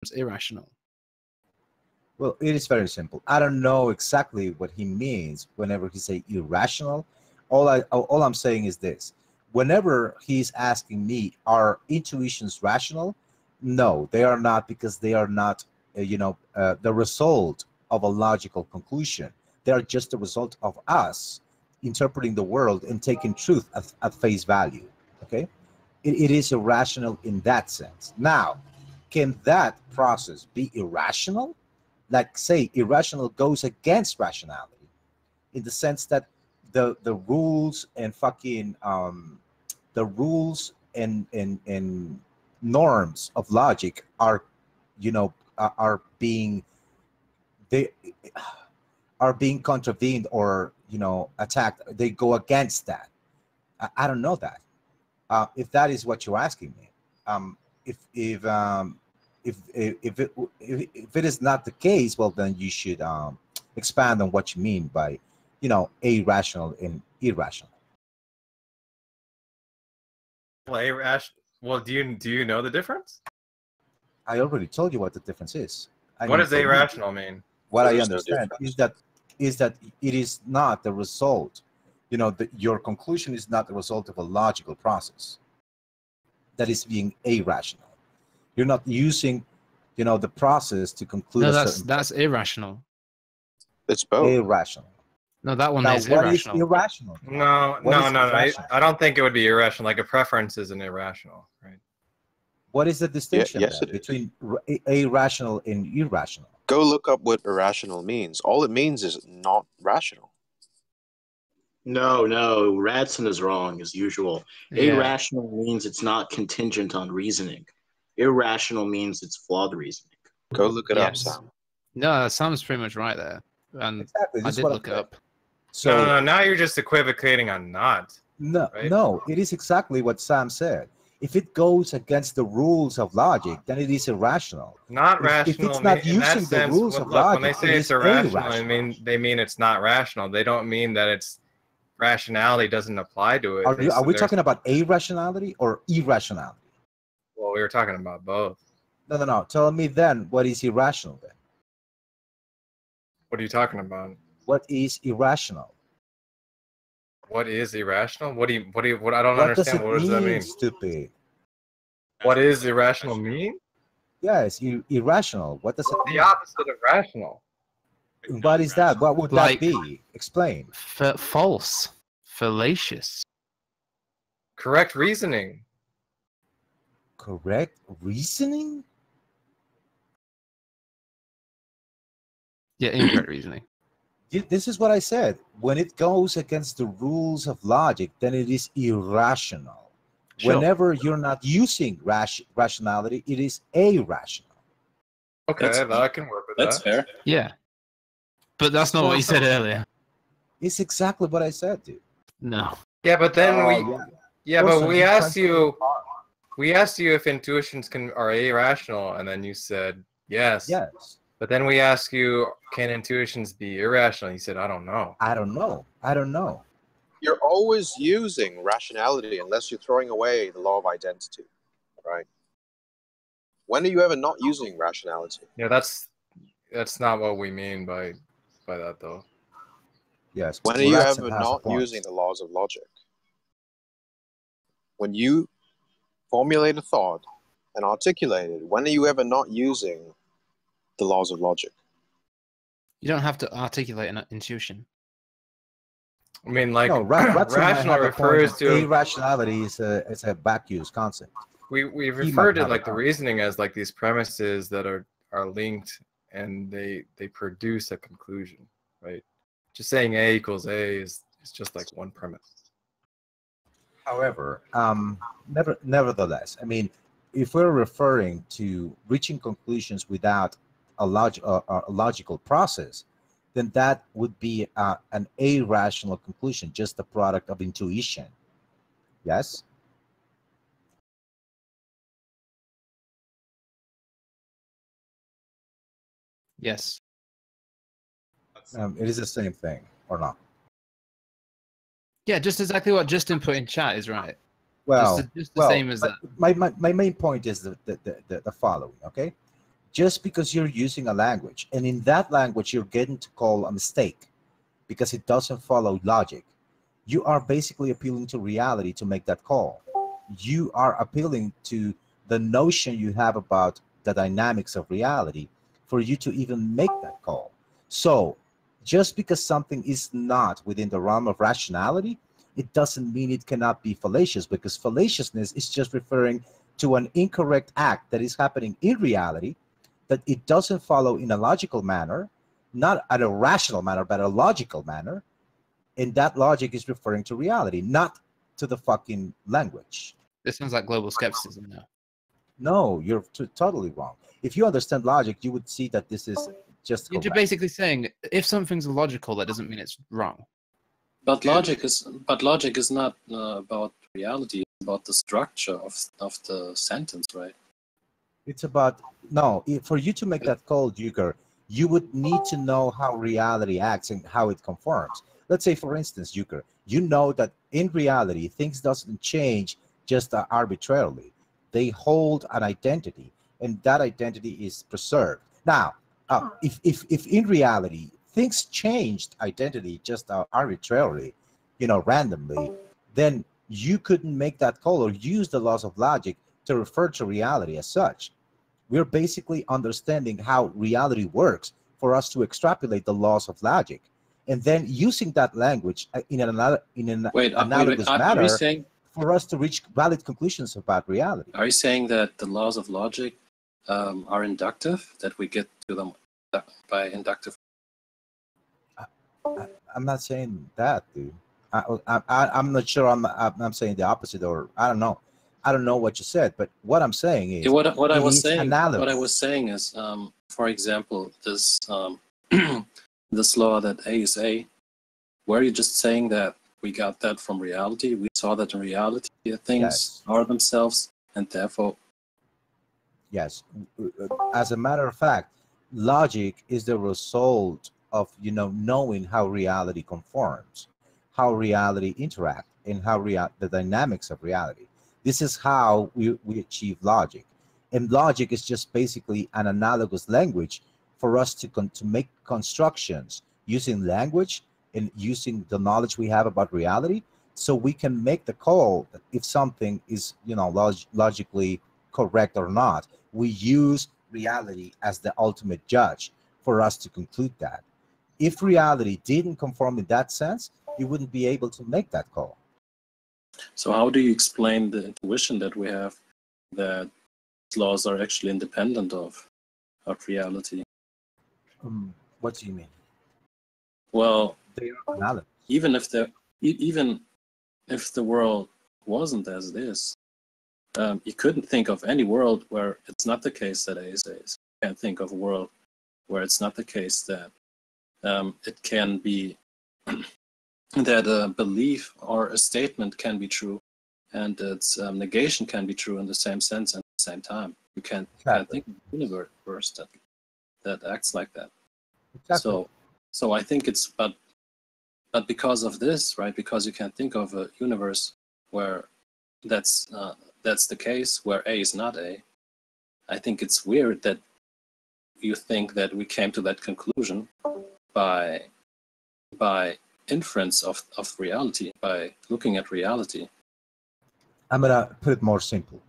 It's irrational. Well, it is very simple. I don't know exactly what he means whenever he say irrational. All I'm saying is this: whenever he's asking me, are intuitions rational? No, they are not, because they are not, the result of a logical conclusion. They are just the result of us interpreting the world and taking truth at face value. Okay, it is irrational in that sense. Now, can that process be irrational? Like, say, irrational goes against rationality in the sense that the rules and fucking the rules and norms of logic are, are being, they are being contravened or, attacked. They go against that. I don't know that. If that is what you're asking me, if if um, if it is not the case, well, then you should expand on what you mean by, irrational and irrational. Well, do you know the difference? I already told you what the difference is. What does irrational mean? What I understand is that it is not the result. Your conclusion is not the result of a logical process that is being irrational. You're not using, the process to conclude. No, that's irrational. It's both. Irrational. No, that one Now, is what irrational. is irrational? No. I don't think it would be irrational. Like a preference isn't irrational, right? What is the distinction yes, then between irrational and irrational? Go look up what irrational means. All it means is not rational. No, Radson is wrong as usual. Yeah. Irrational means it's not contingent on reasoning. Irrational means it's flawed reasoning. Go look it up, Yes. Sam. No, Sam's pretty much right there. And Exactly. I This is did what look it I'm up. saying. No, now you're just equivocating on not. No, right? no, it is exactly what Sam said. If it goes against the rules of logic, then it is irrational. Not If rational. it's not in that using the sense, rules of look, logic, when they say it it's is irrational, they mean it's not rational. They don't mean that it's rationality doesn't apply to it. Are we talking about irrationality or irrationality? Well, we were talking about both. No. Tell me then, what is irrational then? What are you talking about? What is irrational? What is irrational? What I don't What understand. What does that mean? Stupid. What does irrational mean? Yes, irrational. What does it The mean? opposite of rational. What is that? What would Like- that be? Explain. False. Fallacious. Correct reasoning. Correct reasoning? Yeah, incorrect reasoning. This is what I said. When it goes against the rules of logic, then it is irrational. Sure. Whenever you're not using rationality, it is irrational. Okay, I can work with that. That's fair. Yeah. But that's not what you said earlier. It's exactly what I said, dude. No. Yeah, but then Listen, we you're asked trying to you. be hard. We asked you if intuitions are irrational, and then you said yes. Yes. But then we asked you, can intuitions be irrational? You said, I don't know. I don't know. You're always using rationality unless you're throwing away the law of identity, right? When are you ever not using rationality? Yeah, that's not what we mean by that, though. Yes. When are you Ratson ever has a not point. using the laws of logic? When you formulate a thought and articulate it, when are you ever not using the laws of logic? You don't have to articulate an intuition. I mean, like, No, rational refers to irrationality is a back-use concept. we might refer to have like a the point. reasoning as like these premises that are linked and they produce a conclusion, right? Just saying A equals A is just like one premise. However, nevertheless, I mean, if we're referring to reaching conclusions without a logical process, then that would be an irrational conclusion, just the product of intuition. Yes? Yes. It is the same thing, or not? Yeah, just exactly what Justin put in chat is right. Well, Just the same as that. My main point is the following, okay? just because you're using a language, and in that language you're getting to call a mistake because it doesn't follow logic, you are basically appealing to reality to make that call. You are appealing to the notion you have about the dynamics of reality for you to even make that call. So just because something is not within the realm of rationality, it doesn't mean it cannot be fallacious, because fallaciousness is just referring to an incorrect act that is happening in reality, that it doesn't follow in a logical manner, not at a rational manner, but a logical manner. And that logic is referring to reality, not to the fucking language. This sounds like global skepticism now. No, you're totally wrong. If you understand logic, you would see that this is just You're correct. basically saying if something's illogical, that doesn't mean it's wrong. But logic is not about reality. It's about the structure of the sentence, right? It's about, no, for you to make that call, Duker, you would need to know how reality acts and how it conforms. Let's say, for instance, Duker, you know that in reality, things doesn't change just arbitrarily. They hold an identity, and that identity is preserved. Now, if in reality things changed identity just arbitrarily, randomly, then you couldn't make that call or use the laws of logic to refer to reality as such. We're basically understanding how reality works for us to extrapolate the laws of logic, and then using that language in an analogous manner for us to reach valid conclusions about reality. Are you saying that the laws of logic are inductive, that we get to them by inductive? I'm not saying that, dude. I'm not sure. I'm saying the opposite, or I don't know. I don't know what you said, but what I'm saying is What I was saying analogous. is, for example, this this law that A is A. Were you just saying that we got that from reality? We saw that in reality things are themselves, and therefore. Yes. As a matter of fact, logic is the result of knowing how reality conforms, how reality interacts, and how the dynamics of reality. This is how we achieve logic. And logic is just basically an analogous language for us to make constructions using language and using the knowledge we have about reality, so we can make the call that if something is logically correct or not. We use reality as the ultimate judge for us to conclude that. If reality didn't conform in that sense, you wouldn't be able to make that call. So how do you explain the intuition that we have that laws are actually independent of reality? What do you mean? Well, They are analogous. even if the world wasn't as it is, you couldn't think of any world where it's not the case that A is A. You can't think of a world where it's not the case that it can be that a belief or a statement can be true and its negation can be true in the same sense and at the same time. You can't think of a universe that acts like that. Exactly. So I think it's but because of this, right? Because you can't think of a universe where that's the case, where A is not A. I think it's weird that you think that we came to that conclusion by inference of reality, by looking at reality. I'm gonna put it more simple.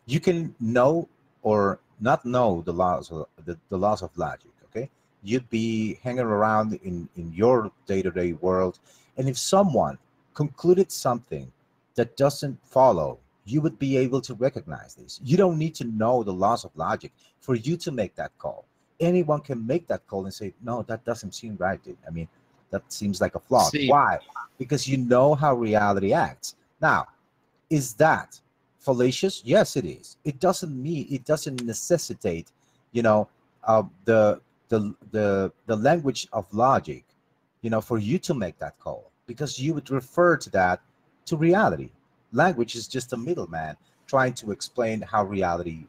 You can know or not know the laws of the laws of logic. Okay, you'd be hanging around in your day-to-day world, and if someone concluded something that doesn't follow, you would be able to recognize this. You don't need to know the laws of logic for you to make that call. Anyone can make that call and say, no, that doesn't seem right, dude. I mean, that seems like a flaw. Why? Because you know how reality acts. Now, is that fallacious? Yes, it is. It doesn't necessitate, the language of logic, for you to make that call, because you would refer to that to reality. Language is just a middleman trying to explain how reality,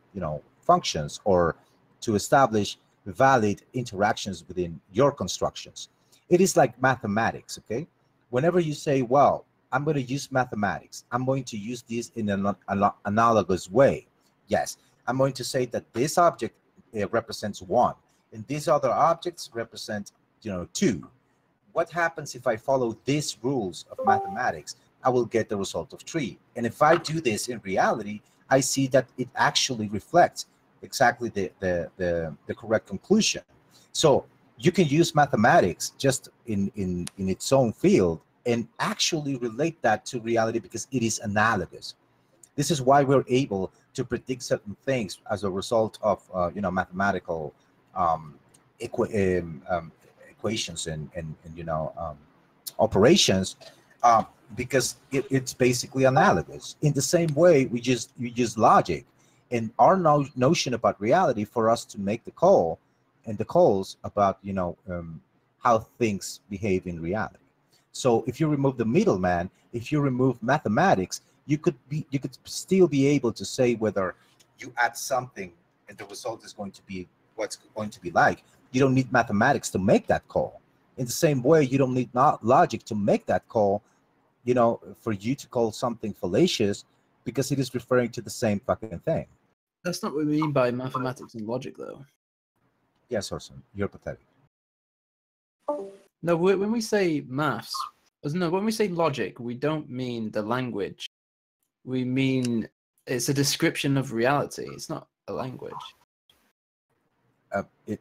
functions, or to establish valid interactions within your constructions. It is like mathematics, okay? Whenever you say, well, I'm going to use mathematics, I'm going to use this in an analogous way. Yes, I'm going to say that this object represents 1, and these other objects represent 2. What happens if I follow these rules of mathematics? I will get the result of 3. And if I do this in reality, I see that it actually reflects exactly the correct conclusion. So you can use mathematics just in its own field and actually relate that to reality because it is analogous. This is why we're able to predict certain things as a result of mathematical equations and operations, because it's basically analogous. In the same way, we use logic and our notion about reality for us to make the call and the calls about how things behave in reality. So if you remove the middleman, if you remove mathematics, you could still be able to say whether you add something and the result is going to be what's going to be like. You don't need mathematics to make that call. In the same way, you don't need logic to make that call, for you to call something fallacious because it is referring to the same fucking thing. That's not what we mean by mathematics and logic, though. Yes, Orson, you're pathetic. No, when we say maths, when we say logic, we don't mean the language. We mean it's a description of reality. It's not a language.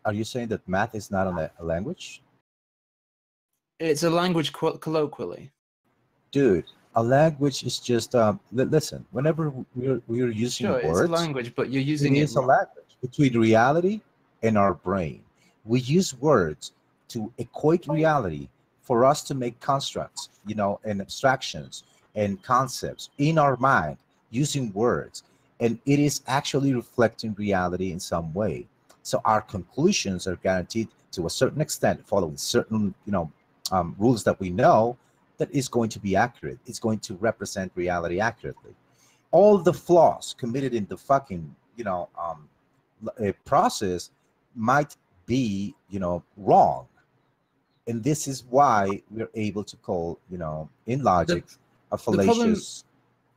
Are you saying that math is not a language? It's a language colloquially. Dude, a language is just listen. Whenever we're using words, it's a language, but you're using it. It's a language between reality and our brain. We use words to equate reality for us to make constructs, and abstractions and concepts in our mind using words, and it is actually reflecting reality in some way. So our conclusions are guaranteed to a certain extent, following certain rules that we know, that is going to be accurate. It's going to represent reality accurately. All the flaws committed in the fucking process might be wrong, and this is why we're able to call in logic a fallacious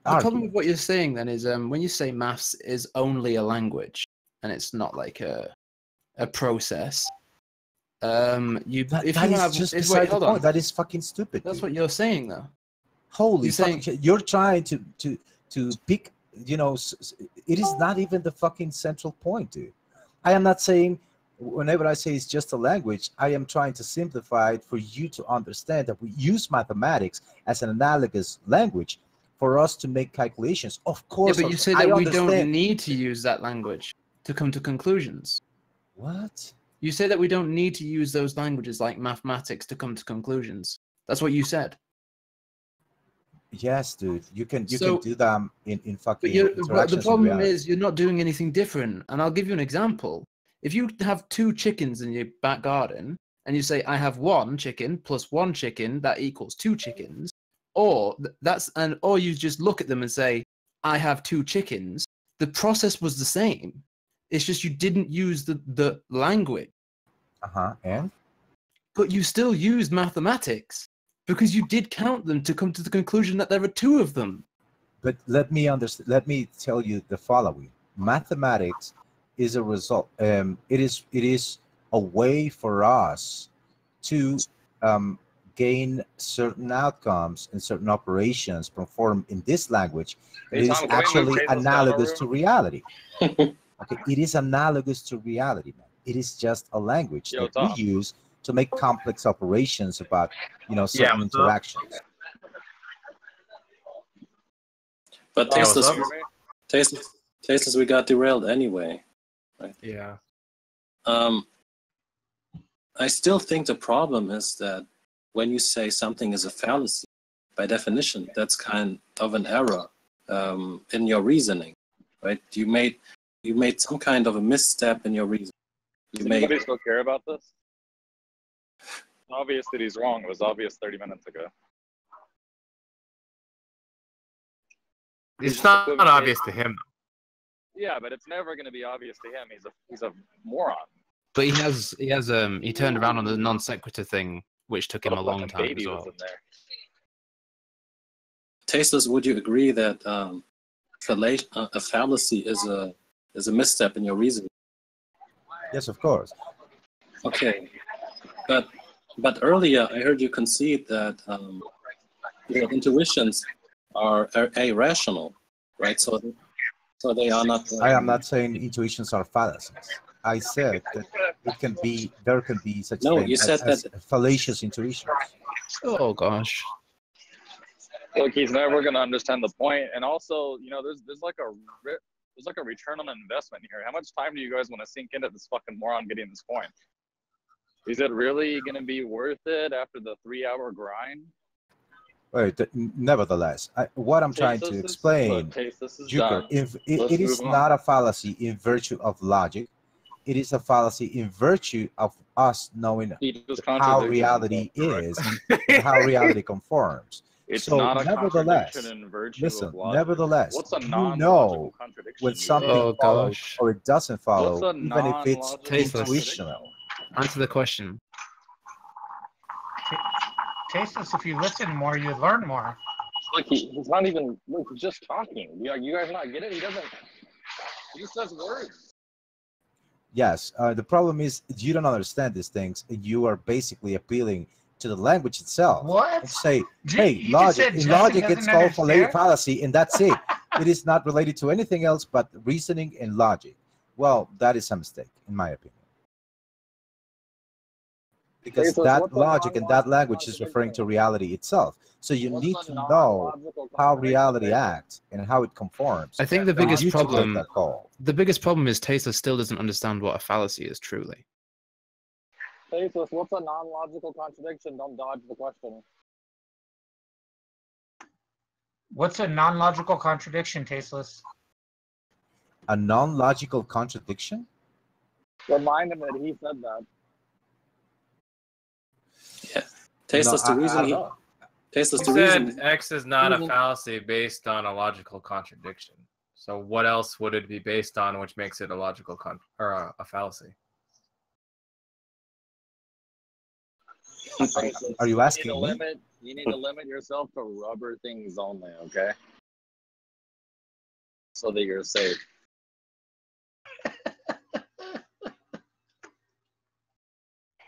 the argument. problem with what you're saying then is when you say maths is only a language and it's not like a process. That is fucking stupid. That's what you're saying, though. Holy fuck! You're trying to pick. It is not even the fucking central point, dude. I am not saying. Whenever I say it's just a language, I am trying to simplify it for you to understand that we use mathematics as an analogous language for us to make calculations. Of course, yeah, but you say that we don't need to use that language to come to conclusions. What? You say that we don't need to use those languages like mathematics to come to conclusions. That's what you said. Yes, dude. You can do that in fucking interactions. But the problem is you're not doing anything different. And I'll give you an example. If you have 2 chickens in your back garden and you say, I have 1 chicken plus 1 chicken, that equals 2 chickens, or you just look at them and say, I have 2 chickens, the process was the same. It's just you didn't use the language. And? But you still used mathematics because you did count them to come to the conclusion that there are 2 of them. But let me tell you the following. Mathematics is a result. It is a way for us to gain certain outcomes and certain operations performed in this language. It is actually analogous to reality. Okay, it is analogous to reality, man. It is just a language that we use to make complex operations about certain interactions. But Tasteless, we got derailed anyway. Right? Yeah. I still think the problem is that when you say something is a fallacy, by definition, that's kind of an error in your reasoning, right? You made some kind of a misstep in your reasoning. Does anybody still care about this? It's obvious that he's wrong. It was obvious 30 minutes ago. It's not obvious to him. Yeah, but it's never going to be obvious to him. He's a moron. But he turned around on the non sequitur thing, which took him a long time as well. Tasteless, would you agree that a fallacy is a misstep in your reasoning? Yes, of course. Okay, but earlier I heard you concede that your intuitions are irrational, right? So they are not. I am not saying intuitions are fallacies. I said that there can be such No, thing you said as that. fallacious intuitions. Oh gosh. Look, he's never gonna understand the point. And also, you know, there's like a return on investment here. How much time do you guys want to sink into this fucking moron getting this point? Is it really gonna be worth it after the 3-hour grind? Wait, nevertheless, what I'm trying to explain, Tasteless is Juker, done. if Let's it is move on. not a fallacy in virtue of logic, it is a fallacy in virtue of us knowing He just how contradicted reality himself, is and how reality conforms. It's So, not a nevertheless, contradiction in virtue listen, of logic. nevertheless, What's a you non-logical know contradiction? when you something idiot? Oh follows gosh. or it doesn't What's follow, a even if it's non-logical Tasteless. intuitional. Answer the question. Tasteless, if you listen more, you learn more. Look, he's not even. Look, he's just talking. You guys not get it? He doesn't. He just says words. Yes, the problem is you don't understand these things, and you are basically appealing to the language itself. What? And say, Ju- hey, you just logic. said In Justin logic, doesn't it's called understand? fallacy, and that's it. It is not related to anything else but reasoning and logic. Well, that is a mistake, in my opinion. Because Tasteless, that what's a logic and that non-logical language is referring to contradiction? reality itself. So you What's need a to know non-logical how contradiction, reality Tasteless? acts and how it conforms. I think the for biggest you to make problem that call. is Tasteless still doesn't understand what a fallacy is truly. Tasteless, what's a non-logical contradiction? Don't dodge the question. What's a non-logical contradiction, Tasteless? A non-logical contradiction? Remind him that he said that. Yeah, Tasteless. No, The reason I he. don't know. Tasteless. You The said reason. X is not a reason- fallacy based on a logical contradiction. So what else would it be based on, which makes it a logical or a fallacy? Are you asking me? You need to limit yourself to rubber things only, okay? So that you're safe.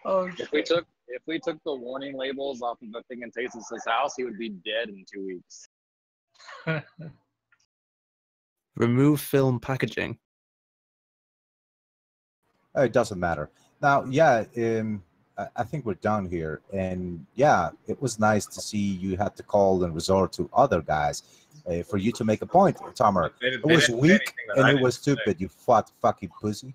Oh, If we took the warning labels off of the thing in Tasteless's house, he would be dead in 2 weeks. Remove film packaging. It doesn't matter. Now, yeah, I think we're done here. And yeah, it was nice to see you had to call and resort to other guys for you to make a point, Tomer. It was weak and it was stupid, you fucking pussy.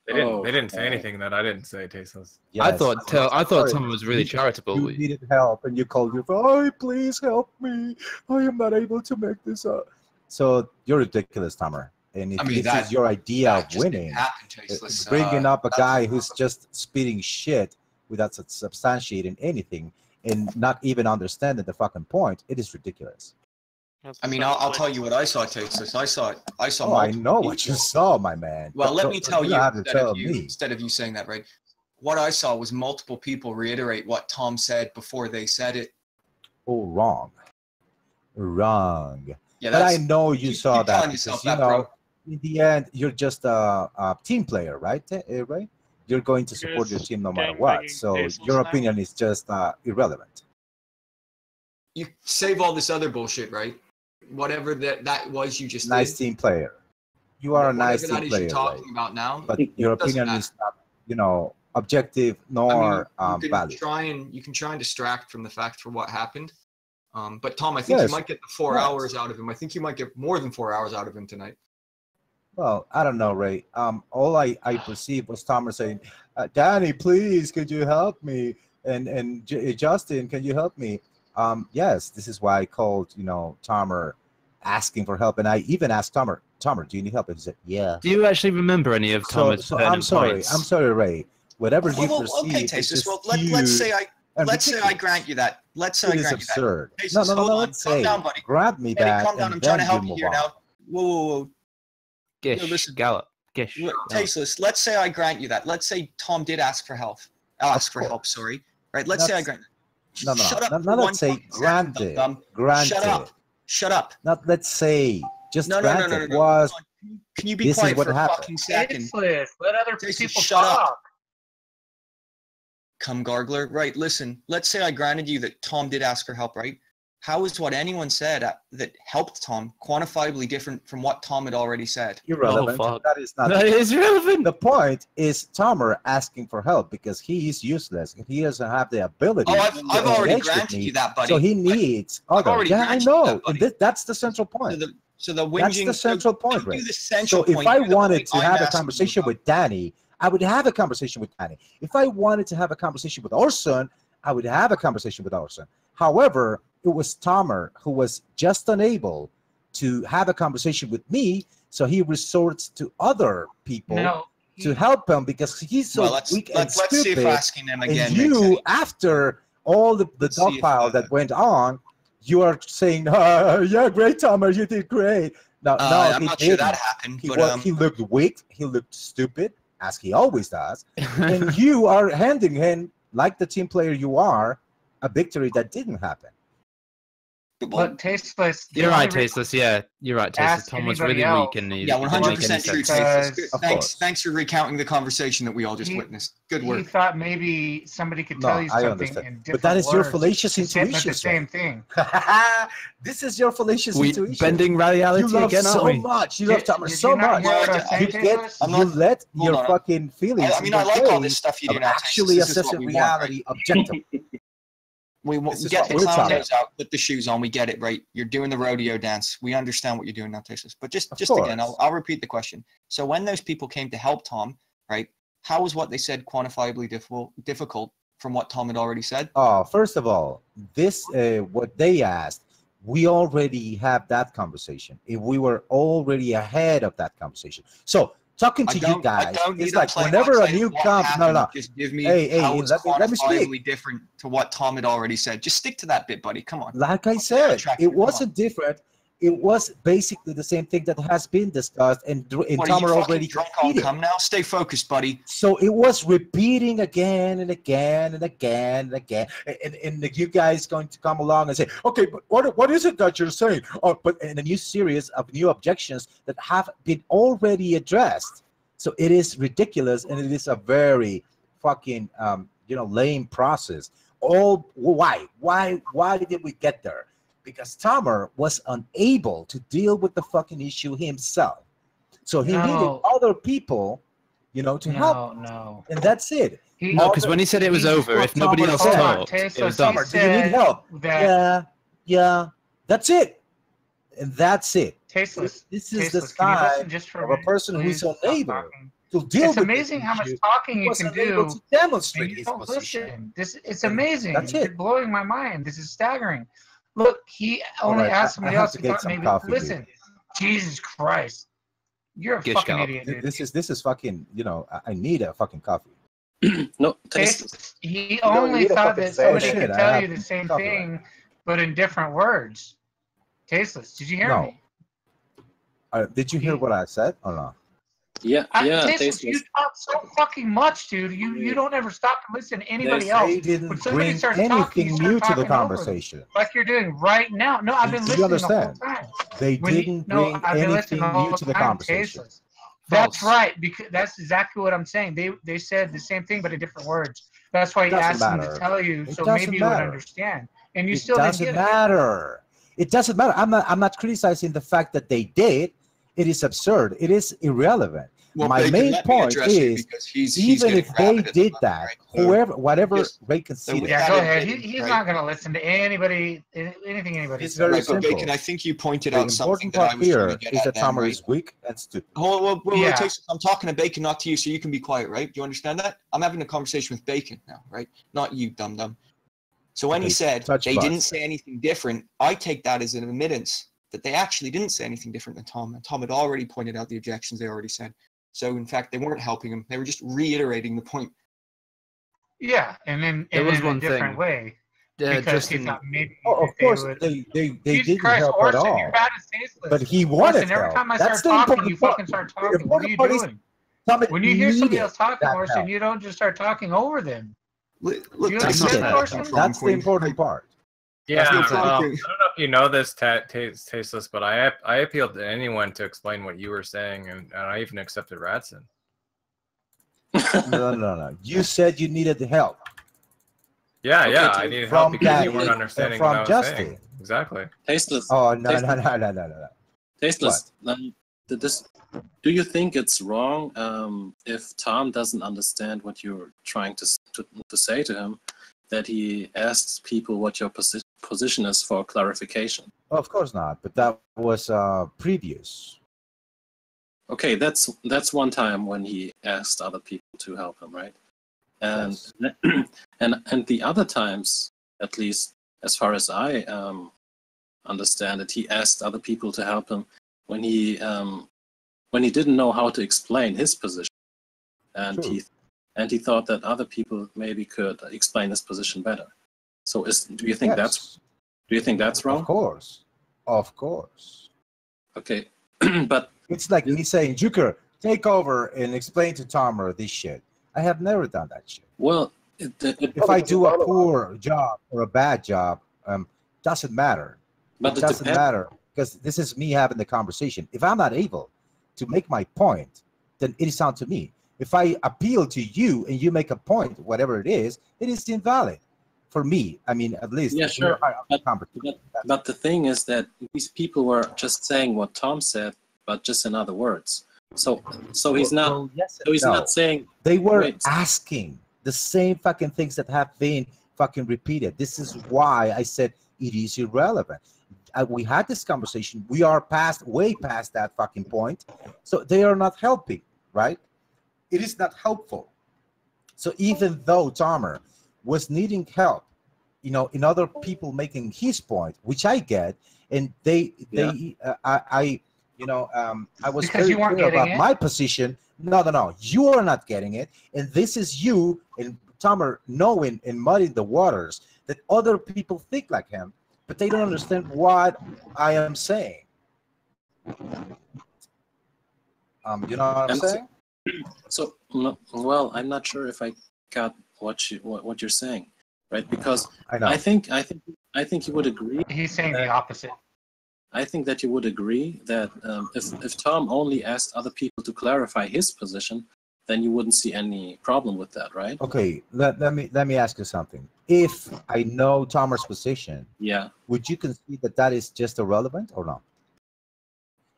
They didn't say anything that I didn't say, Tasteless. I Yes. thought Sorry. Tom was really charitable. You needed help and you called your phone. Oh, please help me. I am not able to make this up. So you're ridiculous, Tomer. And if I mean, this is your idea that of just didn't winning, happen, Tasteless. bringing up a guy who's just spitting shit without substantiating anything and not even understanding the fucking point, it is ridiculous. I mean, I'll tell you what I saw, Tasteless. I saw Oh, I multiple know what people. you saw, my man. Well, But let me tell you, don't have to tell me. instead of you saying that, right? What I saw was multiple people reiterate what Tom said before they said it. Oh, wrong. Yeah, But I that's, know you saw keep that telling because, yourself you that, know, bro. in the end, you're just a team player, right? Right? You're going to support your team no matter what. So your opinion is just irrelevant. You save all this other bullshit, right? Whatever that was you just Nice did. team player. You are a nice Whatever that team is player, you're talking right? about now. But your doesn't opinion matter. is not, you know, objective nor I mean, you can valid. you can try and distract from the fact for what happened. But Tom, I think you Yes. might get the 4 Yes. hours out of him. I think you might get more than 4 hours out of him tonight. Well, I don't know, Ray. All I perceived was Tomer saying, "Danny, please, could you help me?" And Justin, can you help me? Yes, this is why I called, you know, Tomer, asking for help, and I even asked Tomer, do you need help? And he said, "Yeah." Do you actually remember any of Thomas' So burning I'm sorry. points? I'm sorry, Ray. Whatever you perceive okay, is Tasteless. just Well, let's say I and let's say I ridiculous. grant you that. Let's say I It is grant you that. absurd. Hey, No. hold on. Let's Calm say, down, buddy. grant me Eddie, that, calm down. and I'm trying to then help we you move here on. now. Whoa. Gish, No, listen. Gallop, Gish. Tasteless. Let's say I grant you that. Let's say Tom did ask for help. Sorry. Right. Let's say I grant. No. Shut up. Not for let's say 1 second, granted. dumb. Granted. Shut up. Shut up. Not let's say. Just No. granted was Can you be This is quiet what for a happened. fucking second? Tasteless. Let other Tasteless, people shut up. talk. Come Gargler. Right, listen. Let's say I granted you that Tom did ask for help, right? How is what anyone said that helped Tom quantifiably different from what Tom had already said? Irrelevant. fuck. That is not. That is relevant. The point is Tomer asking for help because he is useless and he doesn't have the ability. Oh, to I've already engage with granted me, you that, buddy. So he needs other. already Yeah, I granted you know. that, buddy. And that's the central point. So the whinging. That's the central point, Don't do right? the central So if point. I Do the wanted point to I'm have a asking you conversation about. with Danny, I would have a conversation with Danny. If I wanted to have a conversation with Orson, I would have a conversation with Orson. However, it was Tomer who was just unable to have a conversation with me, so he resorts to other people to help him because he's so weak and let's see if stupid. asking him again And makes you, any- after all the Let's see if, dogpile that went on, you are saying, yeah, great, Tomer, you did great. No, I'm he not didn't. sure that happened, He, but he looked weak, he looked stupid, as he always does. And you are handing him, like the team player you are, a victory that didn't happen. But Tasteless. You're right, Tasteless. Yeah, you're right, Tasteless. Ask Tom was anybody really else. weak and he Yeah, didn't make any 100% true, sense. Tasteless. Thanks for recounting the conversation that we all just witnessed. Good He work. thought maybe somebody could No, tell you I something understand. in But different that is your words. fallacious It's saying intuition, the same thing. This is your fallacious We intuition. bending reality You love again, aren't so we? much. You love Tomer Did so you not much. hear what I was saying, You get, Tasteless? you let Hold your on. fucking feelings. I mean, I like all this stuff you do of now, actually Tasteless. This is what assessing we want, right? reality objectively. We This is get what the we're clown talking nose out, put the shoes on. We get it, right? You're doing the rodeo dance. We understand what you're doing now, Tasteless. But just again, course. I'll repeat the question. So when those people came to help Tom, right? How was what they said quantifiably difficult from what Tom had already said? Oh, first of all, this what they asked, we already have that conversation. If we were already ahead of that conversation. So talking to you guys, it's like whenever a new comes, no. Just give me Hey, how it's let me speak. quantifiably different to what Tom had already said. Just stick to that bit, buddy. Come on. Like I said, it wasn't different. It was basically the same thing that has been discussed, and What, are you Tomer fucking already drunk on repeated. cum now? Stay focused, buddy. So it was repeating again and again and again and again, and you guys going to come along and say, okay, but what is it that you're saying? Oh, but in a new series of new objections that have been already addressed. So it is ridiculous, and it is a very fucking lame process. Why did we get there? Because Tomer was unable to deal with the fucking issue himself. So he needed other people, to help. No. And that's it. No, because when he said it was over, if nobody else talked, it was done. Do you need help? Yeah. That's it. And that's it. Tasteless. This is Tasteless. the Can you sign listen just for of a person who's please? unable Stop talking. to deal It's with amazing this how much issue. talking you Was can unable do. to demonstrate and you his don't position. listen. It's amazing. That's it. You're blowing my mind. This is staggering. Look, he only Right, asked I somebody have else to to get talk. some Maybe coffee, dude. listen. Jesus Christ, you're a Gish fucking gallop. idiot, dude. This is fucking. I need a fucking coffee. No, He don't only need a thought fucking that somebody shit, could I tell have you the same coffee thing, but in different words. Tasteless. Did you hear No. me? Did you hear what I said or not? Yeah, Tasteless, you talk so fucking much, dude. You don't ever stop to listen to anybody else. They didn't When somebody bring starts talking, anything you new start to the talking over them, conversation. like you're doing right now. No, I've been Do you listening the whole understand? time. They When you- didn't no, bring I've been listening the anything whole new to the time, conversation. Tasteless. That's right, because that's exactly what I'm saying. They said the same thing, but in different words. That's why he Doesn't asked them matter. to tell you, It so doesn't maybe you would matter. understand. And you It still didn't doesn't get it. matter. It doesn't matter. I'm not criticizing the fact that they did. It is absurd. It is irrelevant. Well, My Bacon, main let me point address you is, because he's even getting if they rabid at the did moment, that, right? So whatever just- they so conceded, with Yeah, that go ahead. admitted, He's right? not going to listen to anybody, anything anybody It's says. very Right, but simple. Bacon, I think you pointed The out something important that I part was trying to here get is at that then, Tomer right? is weak and stupid. Yeah. Tasteless, I'm talking to Bacon, not to you, so you can be quiet, right? Do you understand that? I'm having a conversation with Bacon now, right? Not you, dum-dum. So when he Okay, said touch they butts. didn't say anything different, I take that as an admittance that they actually didn't say anything different than Tom. And Tom had already pointed out the objections they already said. So in fact, they weren't helping him. They were just reiterating the point. Yeah, and then There was in a one different thing. way. Because he Justin, thought maybe Oh, of they course, would. they Jesus didn't Christ, help Orson, at all. you're bad at tasteless. But he wanted Orson, every help. time I That's start the talking, important you part. fucking start The talking. What are important you part is doing? Tomer When you hear somebody needed else talking, that Orson, help. you don't just start talking over them. Look, You That's understand, not Orson? That's the important part. Yeah, no well, I prompting. don't know if you know this, Tasteless, but I appealed to anyone to explain what you were saying, and I even accepted Radson. No. You said you needed the help Yeah, Okay, yeah, I needed help from because you weren't Daddy and understanding what from I was Justin. saying. Exactly. Tasteless. Oh no. Tasteless. Do you think it's wrong if Tom doesn't understand what you're trying to say to him, that he asks people what your position is for clarification? Well, of course not. But that was previous. Okay, that's one time when he asked other people to help him, right? And Yes. and the other times, at least as far as I understand it, he asked other people to help him when he didn't know how to explain his position, and True. he thought that other people maybe could explain his position better. So do you think Yes. that's wrong? Of course. Okay, but It's like me saying, Juker, take over and explain to Tomer this shit. I have never done that shit. well, If I do a poor job or a bad job, doesn't matter. but It doesn't matter because this is me having the conversation. If I'm not able to make my point, then it is down to me. If I appeal to you and you make a point, whatever it is invalid for me. I mean, at least. Yeah, sure. But the thing is that these people were just saying what Tom said, but just in other words. So he's not. Well, yes and so he's no. not saying. They were Wait. asking the same fucking things that have been fucking repeated. This is why I said it is irrelevant. We had this conversation. We are way past that fucking point. So they are not helping, right? It is not helpful. So even though Tomer was needing help, in other people making his point, which I get, and I was Because very you weren't clear getting about it? my position. No, you are not getting it, and this is you and Tomer knowing and muddying the waters that other people think like him, but they don't understand what I am saying. You know what I'm saying? So well, I'm not sure if I got what you're saying, right? Because I know. I think you would agree. He's saying the opposite. I think that you would agree that if Tom only asked other people to clarify his position, then you wouldn't see any problem with that, right? Okay, let me ask you something. If I know Tomer's position, Yeah. would you concede that is just irrelevant or not?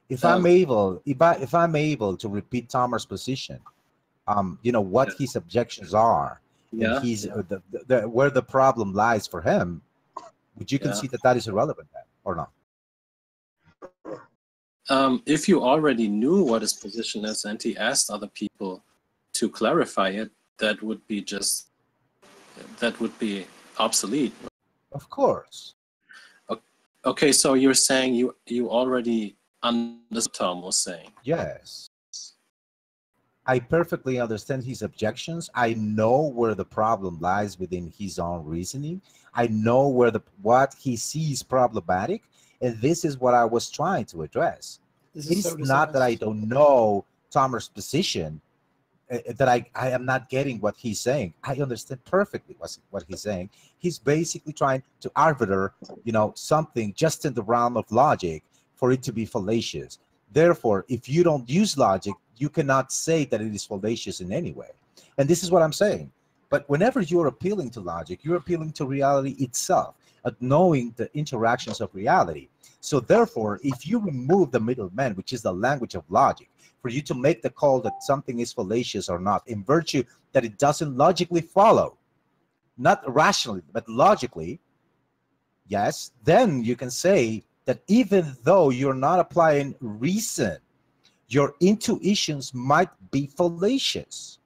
If Um, I'm able, if I'm able to repeat Tomer's position, what his objections are, Yeah. and he's where the problem lies for him, would you concede that is irrelevant then, or not? If you already knew what his position is and he asked other people to clarify it, that would be obsolete. Of course. Okay, so you're saying you already understood what Tom was saying. Yes. I perfectly understand his objections. I know where the problem lies within his own reasoning. I know what he sees problematic, and this is what I was trying to address. It is not that I don't know Tomer's position, that I am not getting what he's saying. I understand perfectly what he's saying. He's basically trying to arbiter, something just in the realm of logic for it to be fallacious. Therefore, if you don't use logic, you cannot say that it is fallacious in any way. And this is what I'm saying. But whenever you're appealing to logic, you're appealing to reality itself, at knowing the interactions of reality. So therefore, if you remove the middleman, which is the language of logic, for you to make the call that something is fallacious or not, in virtue that it doesn't logically follow, not rationally, but logically, yes, then you can say that even though you're not applying reason, your intuitions might be fallacious.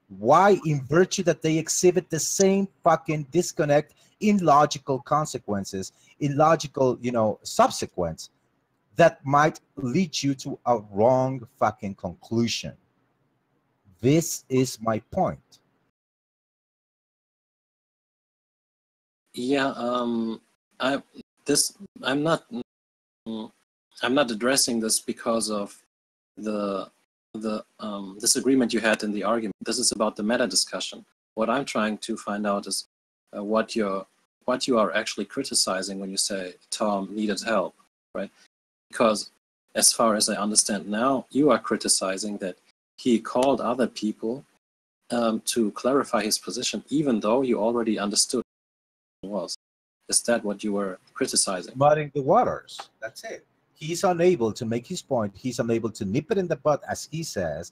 Why? In virtue that they exhibit the same fucking disconnect in logical consequences, in logical, subsequence, that might lead you to a wrong fucking conclusion. This is my point. Yeah, I'm not addressing this because of the disagreement you had in the argument. This is about the meta discussion. What I'm trying to find out is what your what you are actually criticizing when you say Tom needed help, right? Because as far as I understand now, you are criticizing that he called other people to clarify his position, even though you already understood what it was. Is that what you were criticizing? Muddying the waters. That's it. He's unable to make his point. He's unable to nip it in the bud, as he says.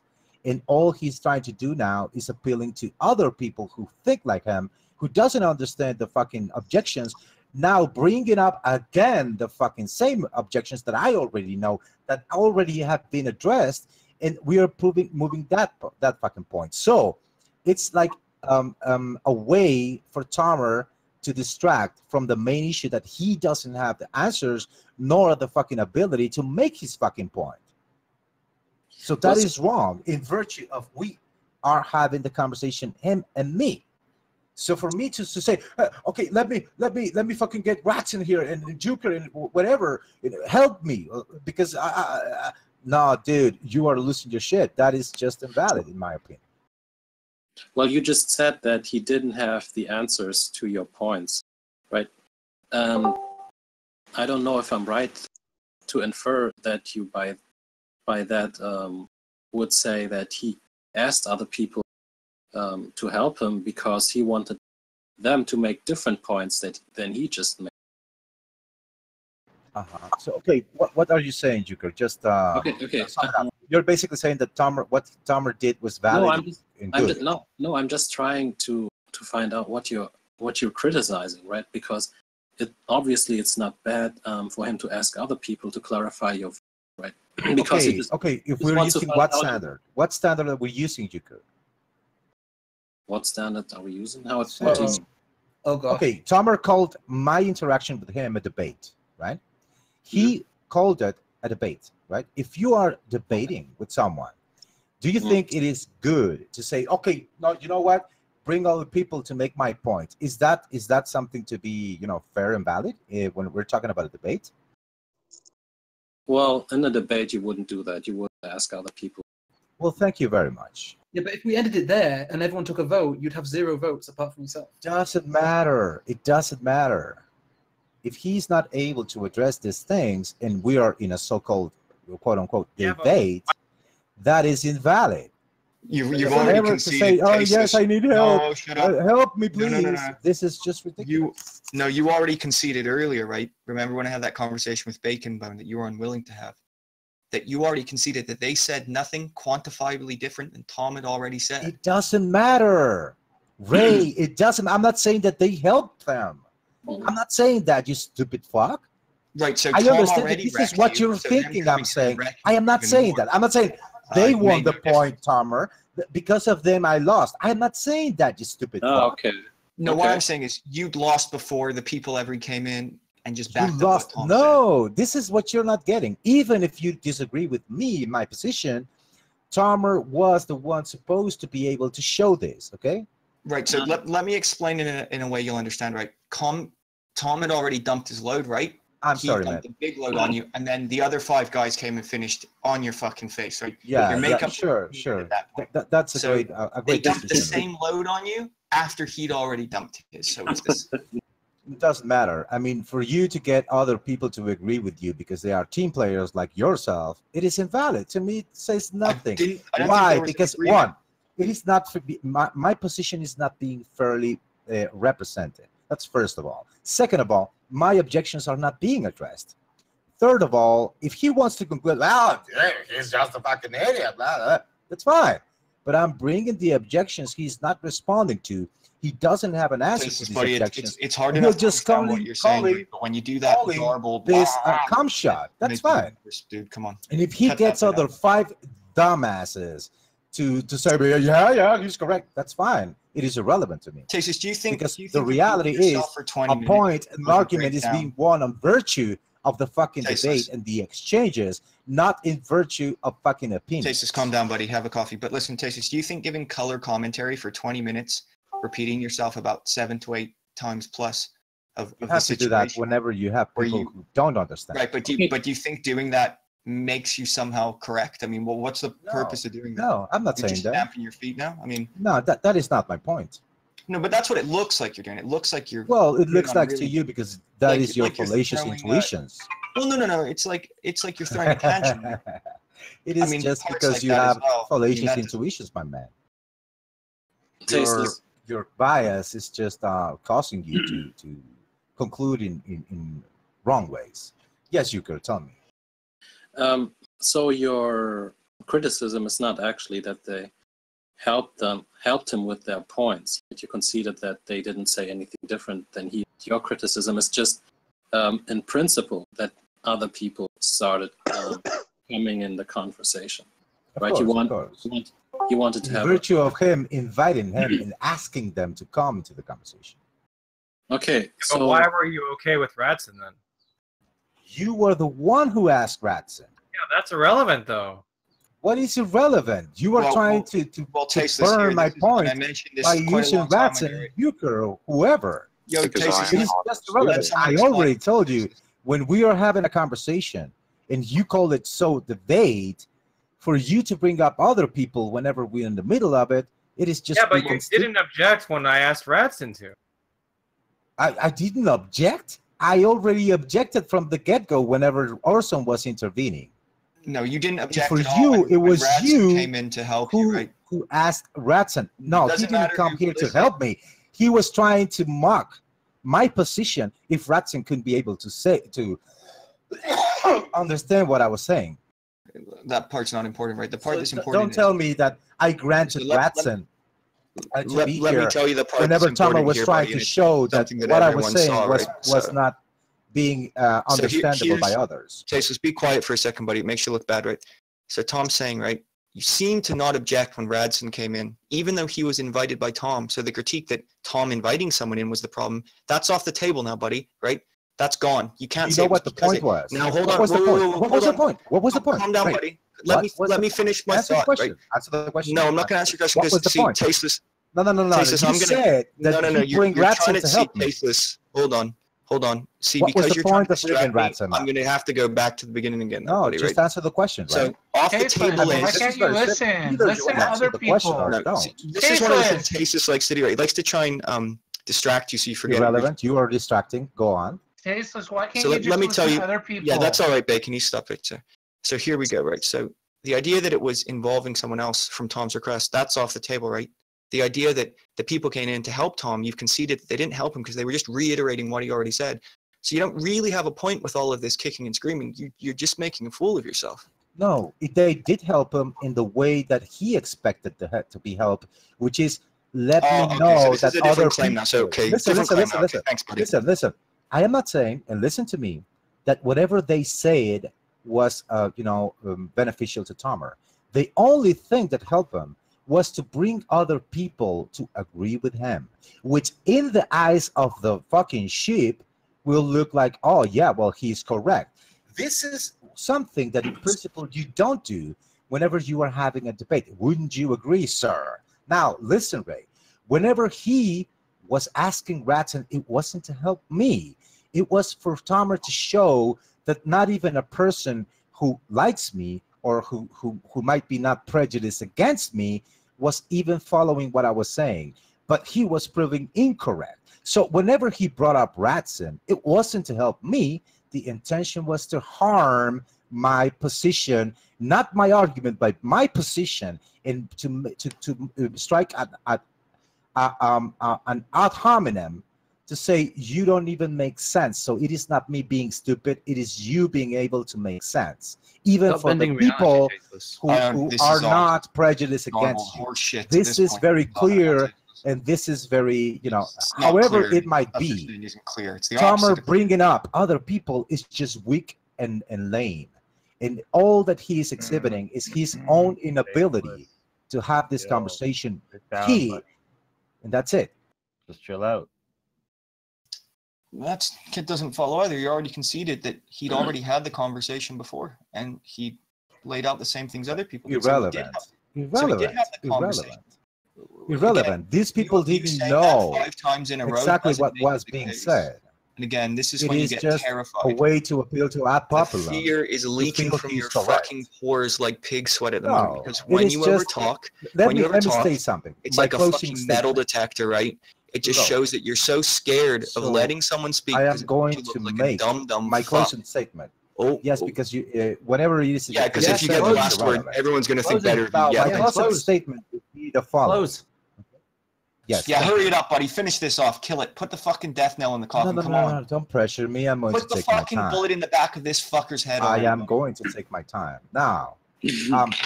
And all he's trying to do now is appealing to other people who think like him, who doesn't understand the fucking objections, now bringing up again the fucking same objections that I already know, that already have been addressed, and we are moving that fucking point. So it's like a way for Tomer to distract from the main issue, that he doesn't have the answers nor the fucking ability to make his fucking point. So that is wrong in virtue of we are having the conversation, him and me. So for me to say, okay, let me fucking get Rats in here and Joker and whatever, help me, because no, dude, you are losing your shit. That is just invalid in my opinion. Well, you just said that he didn't have the answers to your points, right? I don't know if I'm right to infer that you by that would say that he asked other people to help him because he wanted them to make different points than he just made. So okay, what are you saying, Joker? Just Okay. You're basically saying that what Tomer did was valid and good. I'm just trying to find out what you're criticizing, right? Because obviously it's not bad for him to ask other people to clarify your view, right? Because okay. If we're using what standard are we using, Joker? What standard are we using? How it's okay, Tomer called my interaction with him a debate, right? He called it a debate, right? If you are debating with someone, do you think it is good to say, okay, no, you know what? Bring all the people to make my point. Is that something to be, fair and valid when we're talking about a debate? Well, in a debate, you wouldn't do that. You would ask other people. Well, thank you very much. Yeah, but if we ended it there and everyone took a vote, you'd have 0 votes apart from yourself. Doesn't matter. It doesn't matter. If he's not able to address these things and we are in a so-called quote-unquote debate, that is invalid. You've already conceded. Oh, yes, I need help. No, shut up. Help me, please. No. This is just ridiculous. You already conceded earlier, right? Remember when I had that conversation with Bacon Bone that you were unwilling to have? That you already conceded that they said nothing quantifiably different than Tom had already said. It doesn't matter, Ray. It doesn't. I'm not saying that they helped them. I'm not saying that, you stupid fuck. Right, so I Tom understand already that this is what you're thinking I'm saying. I am not saying that. I'm not saying they won the point, Tomer. Because of them, I lost. I am not saying that, you stupid fuck. Okay. No, what I'm saying is you'd lost before the people ever came in and just backed up lost. what Tom No, this is what you're not getting. Even if you disagree with me in my position, Tomer was the one supposed to be able to show this, okay? Right, so let me explain it in a way you'll understand, right? Tom had already dumped his load, right? He dumped a big load on you, and then the other 5 guys came and finished on your fucking face, right? Yeah, your makeup sure. That's a great they dumped the same load on you after he'd already dumped his. So it's this. It doesn't matter. I mean, for you to get other people to agree with you because they are team players like yourself, it is invalid. To me, it says nothing. Why? Because one, it is not for my position is not being fairly represented. That's first of all. Second of all, my objections are not being addressed. Third of all, if he wants to conclude, well, he's just a fucking idiot, blah, blah, that's fine. But I'm bringing the objections he's not responding to. He doesn't have an answer to these objections. It's hard enough to understand what you're saying, but when you do that garbled this cum shot, that's fine. Dude, come on. And if he gets other 5 dumbasses to say, yeah, he's correct, that's fine. It is irrelevant to me. Tasteless, do you think the reality is a point, an argument is being won on virtue of the fucking debate and the exchanges, not in virtue of fucking opinion. Tasteless, calm down, buddy. Have a coffee. But listen, Tasteless, do you think giving color commentary for 20 minutes, repeating yourself about 7 to 8 times plus of you have to do that whenever you have people who don't understand. Right, but do you think doing that makes you somehow correct? I mean, well, what's the purpose of doing that? No, I'm not saying just that. Stamping your feet now? I mean, no, that is not my point. No, but that's what it looks like you're doing. It looks like you're. Well, it looks on like really- to you because that is like- your like you're fallacious throwing, intuitions. Well, no. It's like you're throwing a tangent. It is I mean, just parts because like you that as have well. I mean, fallacious that- intuitions, my man. Tasteless. Your bias is just causing you to conclude in wrong ways. Yes, you could tell me. So your criticism is not actually that they helped him with their points, but you conceded that they didn't say anything different than he. Your criticism is just, in principle, that other people started coming in the conversation, Of right? course, You of course. wanted to In have virtue of him inviting him and asking them to come to the conversation. okay. But So why were you okay with Ratson then? You were the one who asked Ratson. Yeah, that's irrelevant though. What is irrelevant? You were trying to Tasteless burn here, my this is- and I point mentioned this by quite a using long time Ratson, ago, right? Euchre, or whoever. Yo, Because Tasteless, It is just irrelevant. someone I explain. already told you when we are having a conversation and you call it so debate, for you to bring up other people whenever we're in the middle of it, it is just Yeah, but you being stupid. didn't object when I asked Ratson to. I didn't object. I already objected from the get-go whenever Orson was intervening. No, you didn't object For at all you, when- it when was Ratson you came in to help you, right? who asked Ratson. No, he Doesn't didn't matter come who here to listened. help me. He was trying to mock my position if Ratson couldn't be able to say to understand what I was saying. That part's not important, right? The part So that's don't important. tell me that I granted So let- Ratson to let, be let me here tell you the part whenever that's Tama important was here, trying buddy, to and it's show that something that what I was everyone saying saw, was right? was So- not being understandable by others. Tasteless, be quiet for a second, buddy. It makes you look bad, right? So Tom's saying, right, you seem to not object when Radson came in, even though he was invited by Tom. So the critique that Tom inviting someone in was the problem, that's off the table now, buddy, right? That's gone. You can't You say know it was what the because point it- was. Now hold What on. was the Whoa, point? whoa, whoa, What was hold the on. point? What was the point? Calm down, Right. buddy. What was Let the- me finish my Answer the thought, question. right? Answer the question. No, I'm not going to answer your question What was because the point? Tasteless. No. Tasteless, You I'm gonna. said that No. you You're bring trying Ratson to see help me. Tasteless. Hold on. See, What was because the you're trying point to of bringing distract me, Ratson up? I'm going to have to go back to the beginning again. No, buddy, just right? answer the question, right? So off the Tasteless, table why is. This can't is you very simple. listen? Either you Listen to answer other the question people. or No, don't. see, this is one of those things Tasteless. Tasteless likes to do. Right? He likes to try and distract you so you forget. Irrelevant. You are distracting. Go on. Tasteless, why can't So you let just me listen tell you. to other people? Yeah, that's all right, Bacon. You stop it. So here we go. Right. So the idea that it was involving someone else from Tom's request, that's off the table, right? The idea that the people came in to help Tom, you've conceded that they didn't help him because they were just reiterating what he already said. So you don't really have a point with all of this kicking and screaming. You're just making a fool of yourself. No, they did help him in the way that he expected to be helped, which is let me okay, know so this that is a different other claim people. now. So okay, Listen. different claim now. Okay, thanks, buddy. Listen. I am not saying, and listen to me, that whatever they said was, beneficial to Tomer. The only thing that helped him was to bring other people to agree with him, which in the eyes of the fucking sheep will look like, oh yeah, well, he's correct. This is something that in principle you don't do whenever you are having a debate. Wouldn't you agree, sir? Now, listen, Ray. Whenever he was asking Ratson, it wasn't to help me. It was for Tomer to show that not even a person who likes me or who might be not prejudiced against me was even following what I was saying. But he was proving incorrect. So whenever he brought up Ratson, it wasn't to help me. The intention was to harm my position, not my argument, but my position, and to strike an ad hominem to say you don't even make sense. So it is not me being stupid. It is you being able to make sense, even Stop for the bending people reality, Tasteless. who This are is all not prejudiced against you. Horseshit at This is point. very It's not about clear, Tasteless. and this is very, It's not however clear. it might That's what you're be. saying isn't clear. It's the Tomer opposite. bringing up other people is just weak and lame. And all that he is exhibiting is his own inability to have this conversation. And that's it. Just chill out. That kid doesn't follow either. You already conceded that he'd already had the conversation before, and he laid out the same things other people did. So he did Irrelevant. have- so he did have the conversation. Irrelevant. These people You didn't saying know that 5 times in a row exactly doesn't what make was it the being case. said. And again, this is It when you is get just terrified. a way to appeal to ad The populum. fear is leaking feel from he's your correct. fucking pores like pig sweat at the No, moment. Because it when is you just- overtalk, Let when me you overtalk, say something. it's My like a closing fucking metal statement. detector, right? It just Bro. shows that you're so scared of So, letting someone speak. I am 'cause it going makes you to look like a make dumb my fuck. closing statement. Oh, Yes, oh. because you, whenever you say Yeah, because yes, if you get the it's last word, irrelevant. everyone's going to think Closing. better of you. Now, Yeah, my Yeah, closing close. statement would be the following. Close. Yes. yeah, thank hurry you. it up, buddy. Finish this off. Kill it. Put the fucking death knell in the coffin. No, Come on. no, don't pressure me. I'm going Put to the take my fucking time. bullet in the back of this fucker's head. I already, am buddy. going to take my time. Now,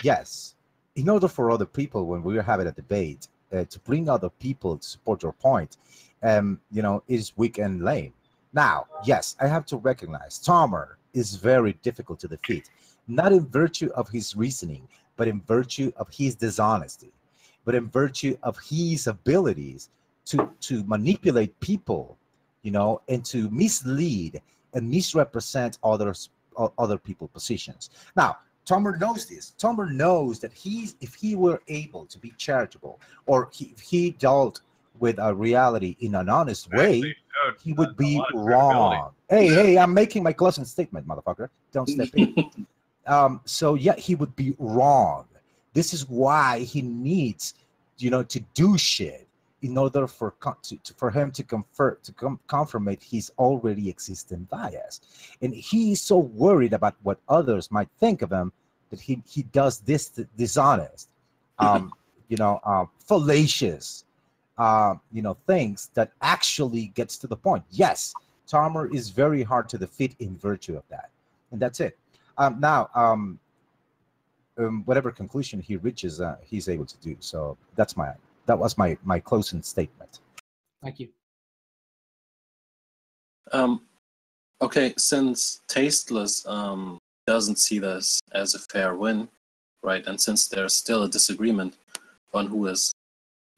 yes, in order for other people, when we are having a debate, to bring other people to support your point, is weak and lame. Now, yes, I have to recognize Tomer is very difficult to defeat, not in virtue of his reasoning, but in virtue of his dishonesty, but in virtue of his abilities to manipulate people, and to mislead and misrepresent other people's positions. Now, Tomer knows this. Tomer knows that if he were able to be charitable, or if he dealt with a reality in an honest way, he would be wrong. Hey, I'm making my closing statement, motherfucker. Don't step in. So yeah, he would be wrong. This is why he needs, to do shit in order for him to confirm his already existing bias. And he is so worried about what others might think of him that he does this dishonest, fallacious, things that actually gets to the point. Yes, Tomer is very hard to defeat in virtue of that, and that's it. Whatever conclusion he reaches, he's able to do. So that was my closing statement. Thank you. Okay, since Tasteless doesn't see this as a fair win, right? And since there's still a disagreement on who is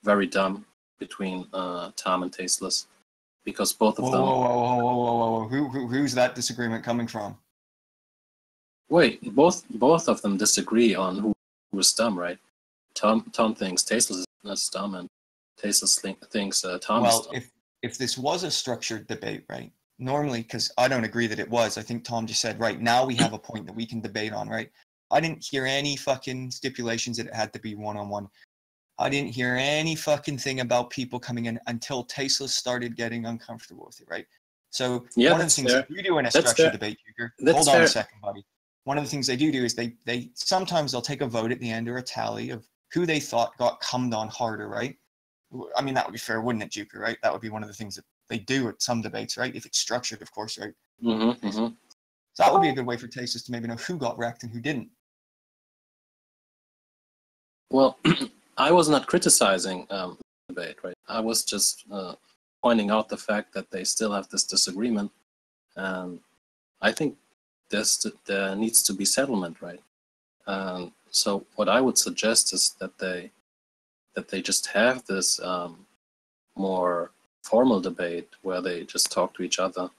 very dumb between Tom and Tasteless, because both of them. Whoa. Who's that disagreement coming from? Wait, both of them disagree on who is dumb, right? Tom thinks Tasteless is dumb, and Tasteless thinks Tom is dumb. If this was a structured debate, right? Normally, because I don't agree that it was. I think Tom just said, right, now we have a point that we can debate on, right? I didn't hear any fucking stipulations that it had to be one-on-one. I didn't hear any fucking thing about people coming in until Tasteless started getting uncomfortable with it, right? So Yeah, one of the things that you do in a structured debate, Jupiter, hold on a second, buddy. One of the things they do is they sometimes they'll take a vote at the end or a tally of who they thought got cummed on harder, right? I mean, that would be fair, wouldn't it, Jupiter, right? That would be one of the things that they do at some debates, right? If it's structured, of course, right? Mm-hmm. So that would be a good way for Tasteless to maybe know who got wrecked and who didn't. Well, I was not criticizing the debate, right? I was just pointing out the fact that they still have this disagreement, and I think there needs to be settlement, right? So what I would suggest is that they just have this more formal debate where they just talk to each other,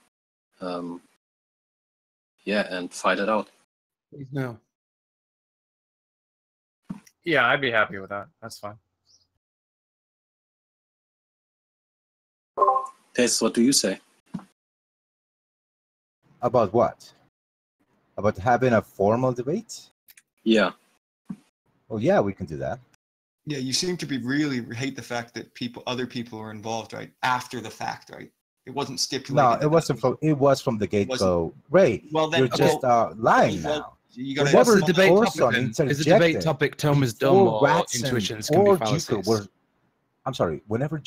and fight it out. Please no. Yeah, I'd be happy with that. That's fine. Taste, what do you say? About what? About having a formal debate? Yeah. Well, yeah, we can do that. Yeah, you seem to be really hate the fact that other people are involved, right? After the fact, right? It wasn't stipulated. No, it wasn't from. It was from the get-go. Ray, well, then, you're just lying now. You gotta, What's the debate Orson topic? Is the debate topic Tom is dumb or Watson intuitions can be or fallacies? Juker I'm sorry. Whenever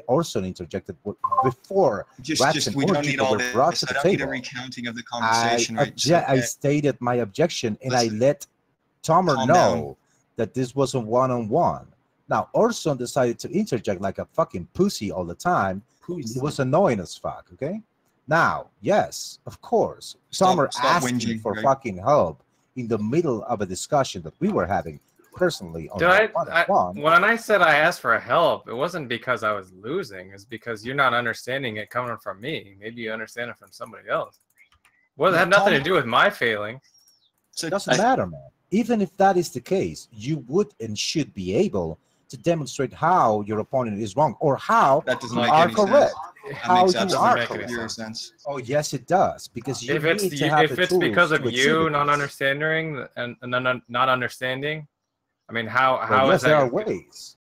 Orson interjected before just we don't need all this. I don't need a recounting of the conversation, right? I stated my objection and I let Tomer know that this wasn't one-on-one. Now Orson decided to interject like a fucking pussy all the time. It was annoying as fuck. Okay. Now, yes, of course, Tomer asked me for fucking help in the middle of a discussion that we were having personally on one-on-one. When I said I asked for help, it wasn't because I was losing. It's because you're not understanding it coming from me. Maybe you understand it from somebody else. Well, it had nothing to do with my failing. So it doesn't matter, man. Even if that is the case, you would and should be able to demonstrate how your opponent is wrong or how you are correct. How you are correct. Oh, yes, it does. Because you need to have if it's because of you not understanding and not understanding, I mean, how yes, is that? There are ways.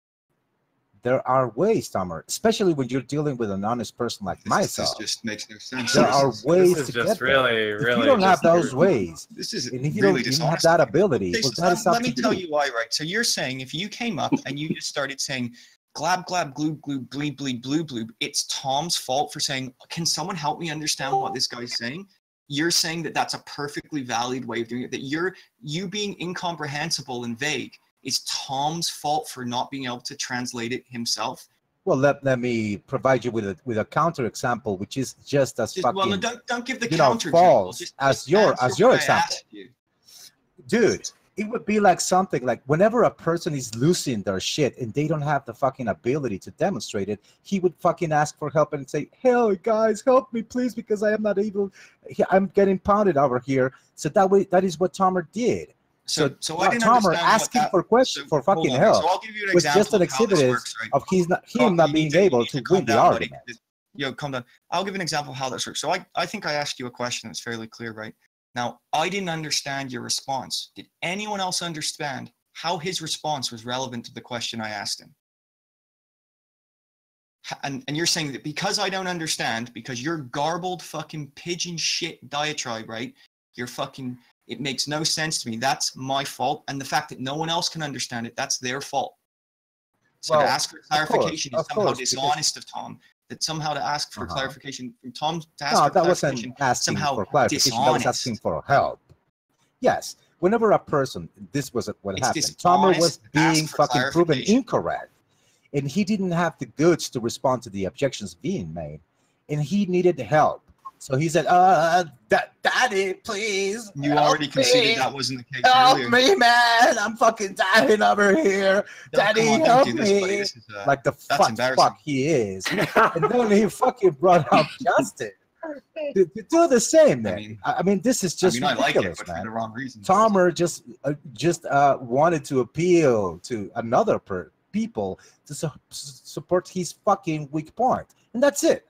there are ways, Tomer, especially when you're dealing with an honest person like myself. This just makes no sense. There are ways This is to just get there. really, If you don't have those ways, This is and if you really don't even have dishonest. that ability, well, that is up Let me to tell you. you why, right? So you're saying if you came up and you just started saying glab glab gloob gloob bleeb bleeb bloob bloob, it's Tom's fault for saying, can someone help me understand what this guy's saying? You're saying that that's a perfectly valid way of doing it, that you being incomprehensible and vague is Tom's fault for not being able to translate it himself. Well, let me provide you with a counter example, which is just as fucking, well, no, don't give the you know, counter false example. as your answer what I example. asked you. Dude, it would be like something like whenever a person is losing their shit and they don't have the fucking ability to demonstrate it, he would fucking ask for help and say, "Hey guys, help me please, because I am not able. I'm getting pounded over here." So that is what Tomer did. So I didn't Tomer understand asking for question for fucking help So I'll give you an was example just an of how this exhibit works, right? of him not being able to win the argument. Calm down. I'll give an example of how this works. So I think I asked you a question that's fairly clear, right? Now, I didn't understand your response. Did anyone else understand how his response was relevant to the question I asked him? And you're saying that because I don't understand, because your garbled fucking pigeon shit diatribe, right? You're fucking, it makes no sense to me. That's my fault. And the fact that no one else can understand it, that's their fault. So to ask for clarification is somehow dishonest of Tom. That somehow to ask for clarification from Tom to ask for clarification, wasn't asking somehow for clarification. That was asking for help. Yes, whenever a person, this was what happened. Tomer was being fucking proven incorrect, and he didn't have the goods to respond to the objections being made, and he needed help. So he said, "Daddy, please." You already conceded that wasn't the case earlier. Help me, man! I'm fucking dying over here. Daddy, help me! Like the fuck he is. And then he fucking brought up Justin. To do the same, man. I mean, this is just ridiculous, I like it, but man. for the wrong reasons. Tomer just wanted to appeal to another people to support his fucking weak point, and that's it.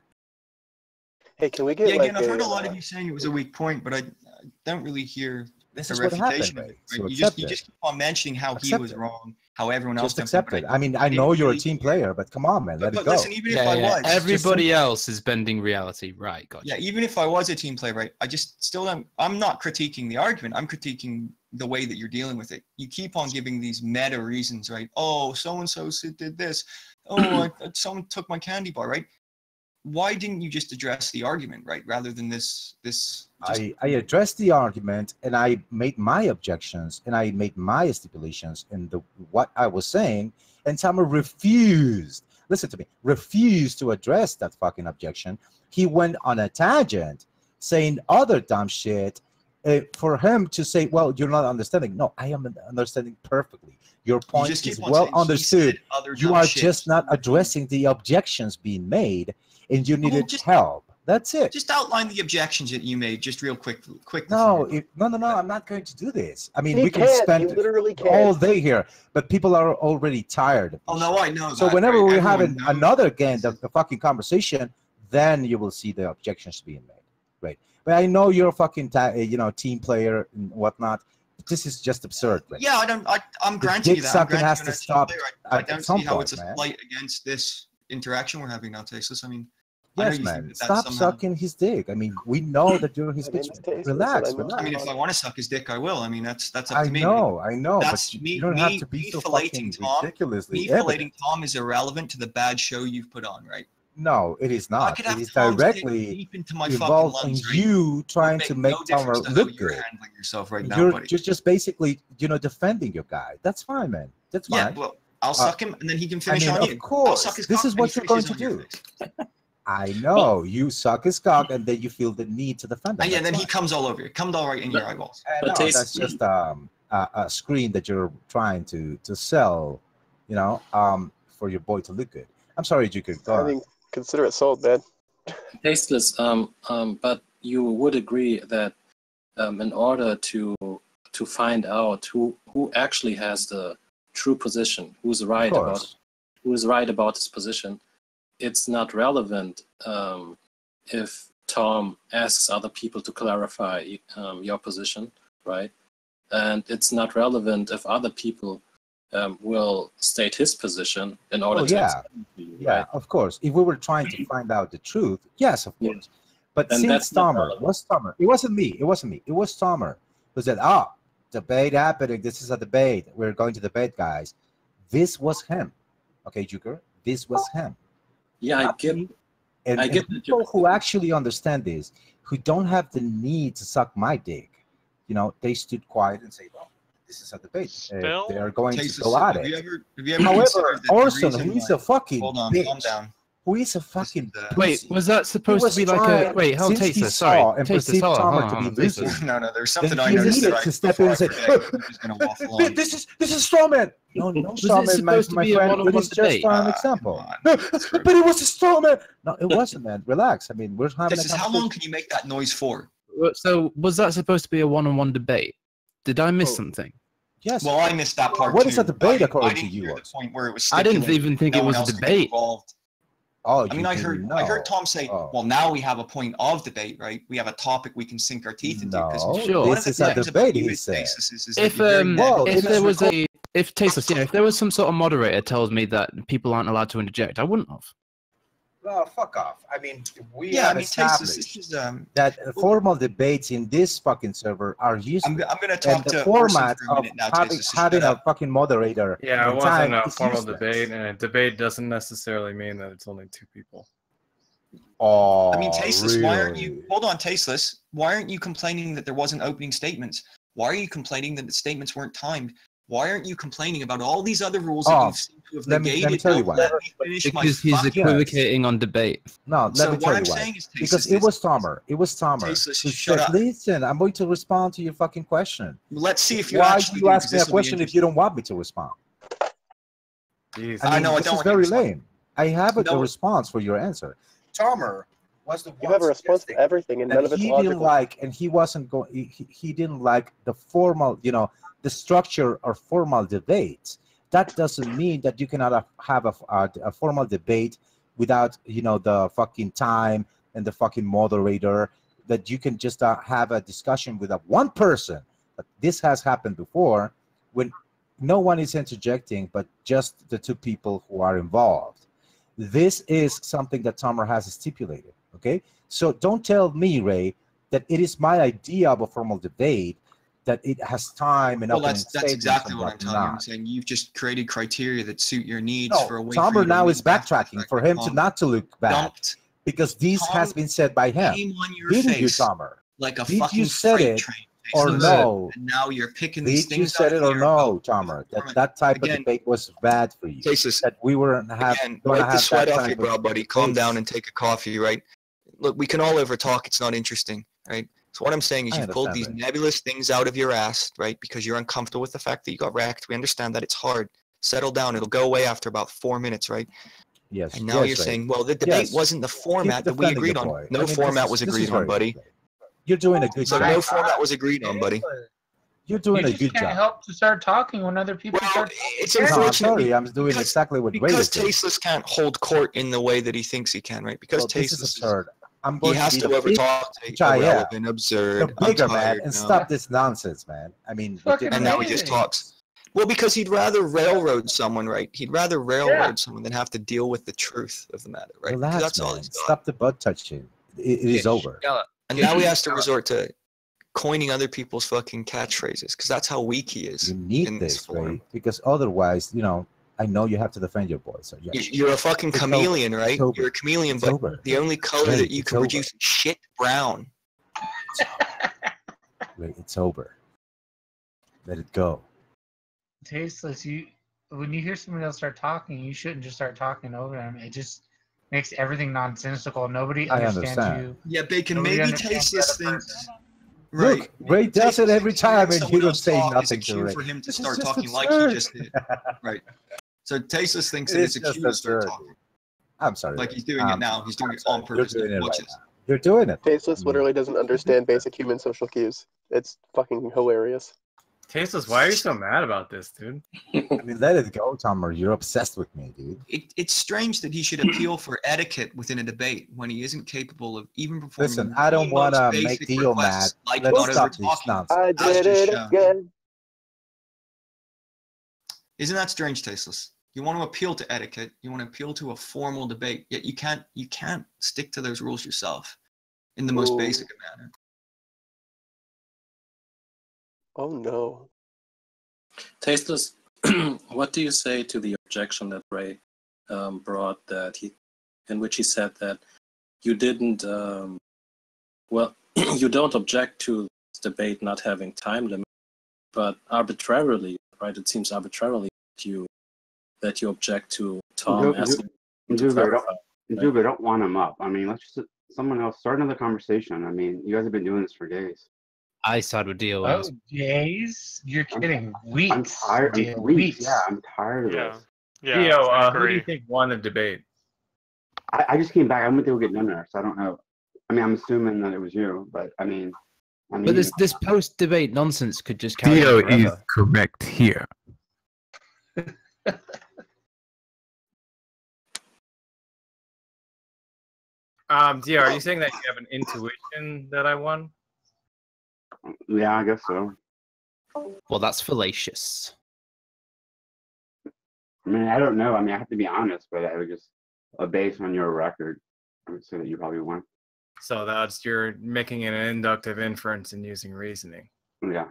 Hey, can we get again, I've heard a lot of you saying it was a weak point, but I don't really hear this a is what refutation happened, of it. right? So You just keep on mentioning how he was wrong, how everyone else just accept it. I mean, I know you're a team player, but come on, man, let it go. Listen, even if I was, everybody else is bending reality, right? Gotcha. Yeah, even if I was a team player, right? I just still don't. I'm not critiquing the argument. I'm critiquing the way that you're dealing with it. You keep on giving these meta reasons, right? Oh, so and so did this. Oh, someone took my candy bar, right? Why didn't you just address the argument, right, rather than this? I addressed the argument, and I made my objections, and I made my stipulations in what I was saying, and Tomer refused. Listen to me, refused to address that fucking objection. He went on a tangent, saying other dumb shit. For him to say, "Well, you're not understanding." No, I am understanding perfectly. Your point is well understood. You are just not addressing the objections being made, and you needed help. That's it. Just outline the objections that you made, just real quick. No, no. I'm not going to do this. I mean, we can spend all day here, but people are already tired. Oh no, I know. So whenever we're having another again, the fucking conversation, then you will see the objections being made, right? But I know you're a fucking team player and whatnot. This is just absurd, right? Yeah, I'm granting you that. Sucking has to stop. I don't see how it's a slight against this interaction we're having now, Tasteless. I mean, yes, man. Stop sucking his dick. I mean, we know that you're his bitch. Relax. I mean, if I want to suck his dick, I will. I mean, that's up to me. I know. That's but me. You don't have to be so fucking ridiculously. Me filleting Tom is irrelevant to the bad show you've put on, right? No, it is not. It is directly involved in you trying to make Tomer look good. You're handling yourself right now, buddy. You're just basically, defending your guy. That's fine, man. That's fine. Yeah, well, I'll suck him, and then he can finish on you. Of course, this is what you're going to do. I know you suck his cock, and then you feel the need to defend him. And yeah, then he comes all over you. Comes all right in your eyeballs. No, that's just a screen that you're trying to sell, for your boy to look good. I'm sorry, you could go. I mean, consider it sold, man. Tasteless. But you would agree that in order to find out who actually has the true position, who's right about his position, it's not relevant if Tom asks other people to clarify your position, right? And it's not relevant if other people will state his position in order Well, to yeah, explain to you, yeah, right? of course. If we were trying to find out the truth, yes, of Yeah. course. But And since that's not Tomer was Tomer, it wasn't me. It wasn't me. It was Tomer who said, "Ah, debate happening. This is a debate. We're going to debate, guys." This was him. Okay, Juker. This was him. Yeah, I Not get. me. And, I and get that people who actually understand this, who don't have the need to suck my dick, you know, they stood quiet and say, "Well, this is a debate. They are going to go at have it." you ever However, considered that the Orson, reason who is why- a fucking hold on, bitch, calm down. who is a fucking Wait, pussy, was that he supposed was to be like a trying, wait? Hold since he Tasteless, saw sorry, and Tasteless, perceived hold on, Tomer hold to on, be hold on, losing, Tasteless. No, there's then something I he noticed needed right to step in before and I say, forget. I'm just gonna waffle on. this is strawman. No, no Was it strawman, my, supposed to my be a friend. one-on-one It is just debate? an Come example. on. But it was a strawman. No, it wasn't, man. Relax. I mean, we're having a This is how long can you make that noise for? So was that supposed to be a one-on-one debate? Did I miss Oh. something? Yes. Well, I missed that part What too. is a debate I according didn't to you, hear the Orson? point where it was I didn't stipulated even think no it one was a else could get debate. involved. Oh, I mean, I heard Tom say, Oh. "Well, now we have a point of debate, right? We have a topic we can sink our teeth into." No, Sure. one of this the is a things about debate, you he is, said. Tasteless, is If that you're very Well, if it there is was a if Tasteless, you know, if there was some sort of moderator tells me that people aren't allowed to interject, I wouldn't have. Oh, fuck off. I mean, we Yeah, I have mean, Tasteless, established this is that formal debates in this fucking server are useless. I'm gonna And talk the to format Orson for a of minute now, having, Tasteless, so having shut a up. fucking moderator Yeah, it in wasn't time a is formal useless. debate, and a debate doesn't necessarily mean that it's only two people. Oh, I mean, Tasteless, really? why aren't you? Hold on, Tasteless. Why aren't you complaining that there wasn't opening statements? Why are you complaining that the statements weren't timed? Why aren't you complaining about all these other rules that Oh, you seem to have let me negated? tell you Don't why. let me finish my Because he's fucking. equivocating on debate. No, let So me what tell I'm you why. saying is, Because Tasteless, it was Tomer. It was Tomer Tasteless, who shut said, up. "Listen, I'm going to respond to your fucking question." Let's see if you Why actually do you do, ask 'cause me a this will be question if you don't want me to respond? Jeez. I mean, know, I this don't is want you to very respond. lame. I have a No. response for your answer. Tomer was the You one have a response to suggesting everything, and none that of it's he didn't logical. like, and he wasn't going. He didn't like the formal, you know, the structure or formal debates. That doesn't mean that you cannot have a formal debate without, you know, the fucking time and the fucking moderator. That you can just have a discussion with one person. But this has happened before when no one is interjecting, but just the two people who are involved. This is something that Tomer has stipulated. Okay, so don't tell me, Ray, that it is my idea of a formal debate, that it has time and Well, opening that's statements exactly and what I'm telling you. I'm whatnot. saying you've just created criteria that suit your needs No, for a way for you Tomer to now lean is back to the backtracking fact for that him to Tom not to look back, dumped because this has Tom been said by him. came on your Didn't you, face Tomer? like a Did fucking you said freight it train. or Tasteless. no? And now you're picking these Did you things said out it of or the air. no, Tomer? That type of Again, debate was bad for you. Tasteless, That we were gonna again, have wipe the sweat that off type your brow, of buddy. Calm down debates. and take a coffee, right? Look, we can all over talk. It's not interesting, right? So what I'm saying is I you've pulled understand these that. nebulous things out of your ass, right? Because you're uncomfortable with the fact that you got wrecked. We understand that it's hard. Settle down. It'll go away after about 4 minutes, right? Yes. And now yes, you're Ray. saying, well, the debate Yes. wasn't the Keep format that we defending agreed your on. boy. No I mean, format was this agreed is on, very buddy. good. You're doing a good So job. no format was agreed on, buddy. You're doing You a just good can't job. help to start talking when other people Well, start it's talking. No, I'm unfortunate sorry. I'm doing because- exactly what Ray because is doing. Tasteless can't hold court in the way that he thinks he can, right? Because Well, this is Tasteless is, absurd. I'm he going to has be to the big overtalk, which I am, irrelevant, the absurd. I'm bigger man, tired and now. stop this nonsense, man. I mean, Fucking And now he just amazing. talks. Well, because he'd rather railroad someone, right? He'd rather railroad someone than have to deal with the truth of the matter, right? Because relax, that's all man. he's got. Stop the butt touching. It is over. And now he has to resort to coining other people's fucking catchphrases because that's how weak he is You need in this this, Ray, forum. because otherwise, you know, I know you have to defend your boy. So yeah, You're a fucking It's over. chameleon, right? It's over. You're a chameleon, It's but over. the only color Ray, that you it's can over. produce is shit brown. Ray, it's over. Let it go. Tasteless. When you hear somebody else start talking, you shouldn't just start talking over them. It just makes everything nonsensical. Nobody I understands understand. you. Yeah, Bacon, Nobody maybe understands the Tasteless other thinks. person. Right. Look, Ray does it every time, and Someone you don't else say talk is a nothing to cue Ray. for him to This is start just talking like absurd. he just did. Right. So Tasteless thinks It that is it's a just cue to start absurd. talking. I'm sorry. Like Ray. he's doing it now. He's doing I'm it on sorry. You're purpose. doing it Watch right this. now. You're doing it. Tasteless literally doesn't understand basic human social cues. It's fucking hilarious. Tasteless, why are you so mad about this, dude? I mean, let it go, Tomer. You're obsessed with me, dude. It's strange that he should appeal for etiquette within a debate when he isn't capable of even performing. Listen, I don't the want most to make basic Dio mad. requests, like Let's not stop over this talking. nonsense. I That's did just it shown. again. Isn't that strange, Tasteless? You want to appeal to etiquette, you want to appeal to a formal debate, yet you can't stick to those rules yourself in the most Ooh. basic manner. Oh no. Tasteless, what do you say to the objection that Ray brought, in which he said that you didn't, well, you don't object to this debate not having time limit, but arbitrarily, right? It seems arbitrarily that you object to Tom asking to clarify. Dude, I don't want him up. I mean, let's just someone else start another conversation. I mean, you guys have been doing this for days. I side with Dio. Oh, days? You're kidding. Weeks. I'm tired. Dio, Weeks. Yeah, I'm tired of Yeah. this. Yeah. Theo, I who do agree. you think won the debate? I just came back. I went to go get dinner, so I don't know. I mean, I'm assuming that it was you, but I mean. But this post-debate nonsense could just carry Theo on forever. is correct here. Theo, are you saying that you have an intuition that I won? Yeah, I guess so. Well, that's fallacious. I mean, I don't know. I mean, I have to be honest, but I would just, based on your record, I would say that you probably won. So you're making an inductive inference and using reasoning. Yeah.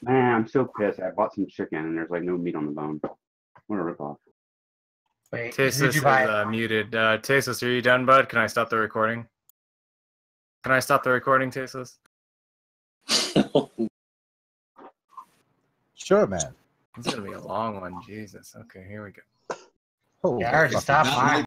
Man, I'm so pissed. I bought some chicken and there's like no meat on the bone. What a ripoff. Wait, Tasteless is muted. Tasteless, are you done, bud? Can I stop the recording? Can I stop the recording, Tasteless? Sure, man. It's gonna be a long one. Jesus. Okay, here we go. Oh, Yeah, I already stopped mine.